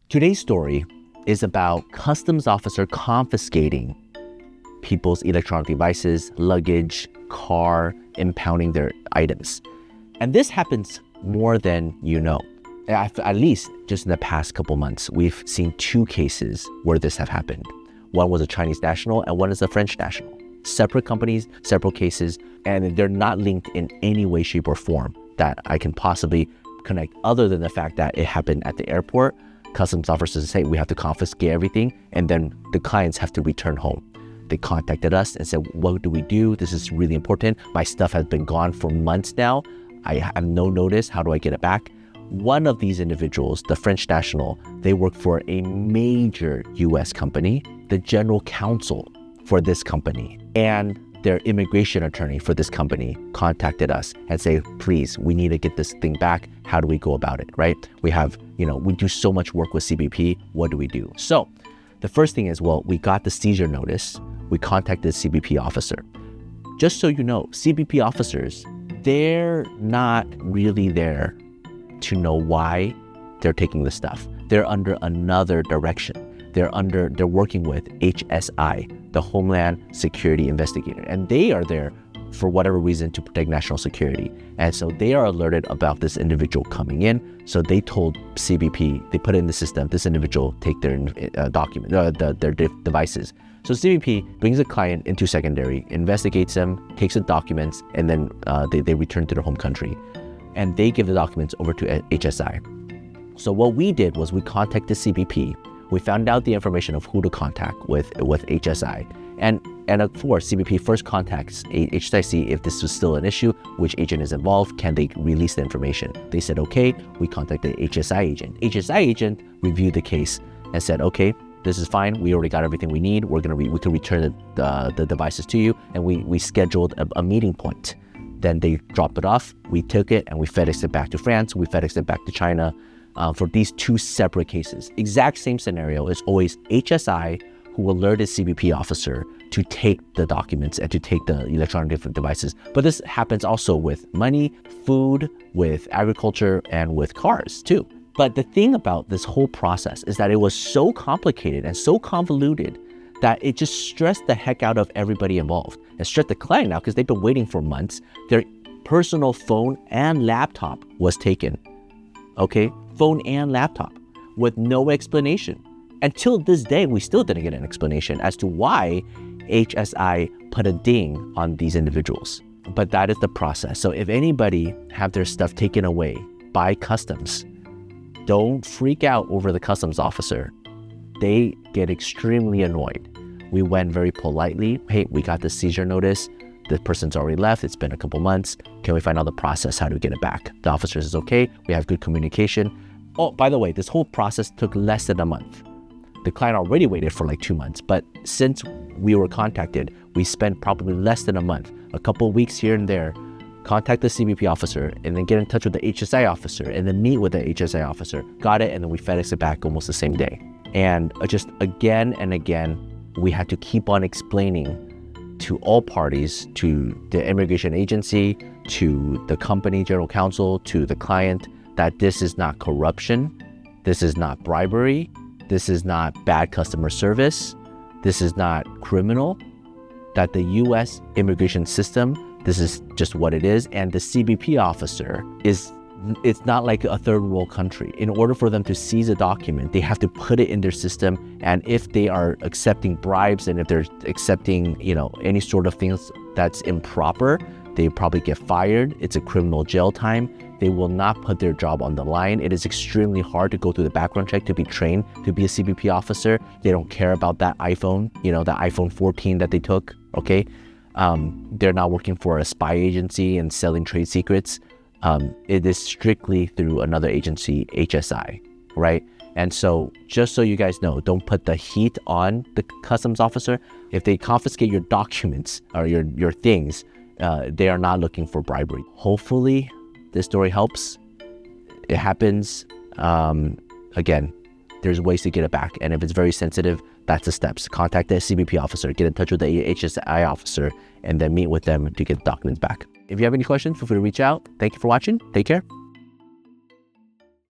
Today's story is about customs officer confiscating people's electronic devices, luggage, car, impounding their items. And this happens more than you know. At least just in the past couple months, we've seen 2 cases where this have happened. One was a Chinese national and one is a French national. Separate companies, several cases, and they're not linked in any way, shape, or form that I can possibly connect other than the fact that it happened at the airport. Customs officers say we have to confiscate everything, and then the clients have to return home. They contacted us and said, what do we do? This is really important. My stuff has been gone for months now. I have no notice. How do I get it back? One of these individuals, the French national, they work for a major US company, the general counsel for this company, and their immigration attorney for this company contacted us and say, please, we need to get this thing back. How do we go about it, right? We have, we do so much work with CBP. What do we do? So the first thing is, well, we got the seizure notice. We contacted the CBP officer. Just so you know, CBP officers, they're not really there to know why they're taking the stuff. They're under another direction. They're working with HSI, the Homeland Security Investigator, and they are there for whatever reason to protect national security. And so they are alerted about this individual coming in. So they told CBP, they put it in the system, this individual take their their devices. So CBP brings the client into secondary, investigates them, takes the documents, and then they return to their home country. And they give the documents over to HSI. So what we did was we contacted CBP. We found out the information of who to contact with HSI. And of course, CBP first contacts HSI if this was still an issue, which agent is involved, can they release the information? They said, okay. We contacted HSI agent. HSI agent reviewed the case and said, okay, this is fine. We already got everything we need. We can return the devices to you. And we scheduled a meeting point. Then they dropped it off. We took it and we FedExed it back to France. We FedExed it back to China. For these 2 separate cases. Exact same scenario. It's always HSI who alerted CBP officer to take the documents and to take the electronic devices. But this happens also with money, food, with agriculture, and with cars too. But the thing about this whole process is that it was so complicated and so convoluted that it just stressed the heck out of everybody involved. And stressed the client out because they've been waiting for months. Their personal phone and laptop was taken. Okay, phone and laptop with no explanation. Until this day, we still didn't get an explanation as to why HSI put a ding on these individuals. But that is the process. So if anybody have their stuff taken away by customs, don't freak out over the customs officer. They get extremely annoyed. We went very politely. Hey, we got the seizure notice. The person's already left. It's been a couple months. Can we find out the process? How do we get it back? The officer says, okay, we have good communication. Oh, by the way, this whole process took less than a month. The client already waited for like 2 months, but since we were contacted, we spent probably less than a month, a couple of weeks here and there, contact the CBP officer and then get in touch with the HSI officer and then meet with the HSI officer. Got it, and then we FedEx it back almost the same day. And just again and again, we had to keep on explaining to all parties, to the immigration agency, to the company general counsel, to the client, that this is not corruption, this is not bribery, this is not bad customer service, this is not criminal, that the US immigration system, this is just what it is, and the CBP officer it's not like a third world country. In order for them to seize a document, they have to put it in their system, and if they are accepting bribes and if they're accepting, any sort of things that's improper, they probably get fired. It's a criminal jail time. They will not put their job on the line. It is extremely hard to go through the background check to be trained to be a CBP officer. They don't care about that iPhone, the iPhone 14 that they took, okay? They're not working for a spy agency and selling trade secrets. It is strictly through another agency, HSI, right? And so just so you guys know, don't put the heat on the customs officer. If they confiscate your documents or your things, they are not looking for bribery. Hopefully this story helps. It happens. Again, there's ways to get it back. And if it's very sensitive, that's the steps. Contact the CBP officer, get in touch with the HSI officer, and then meet with them to get the documents back. If you have any questions, feel free to reach out. Thank you for watching. Take care.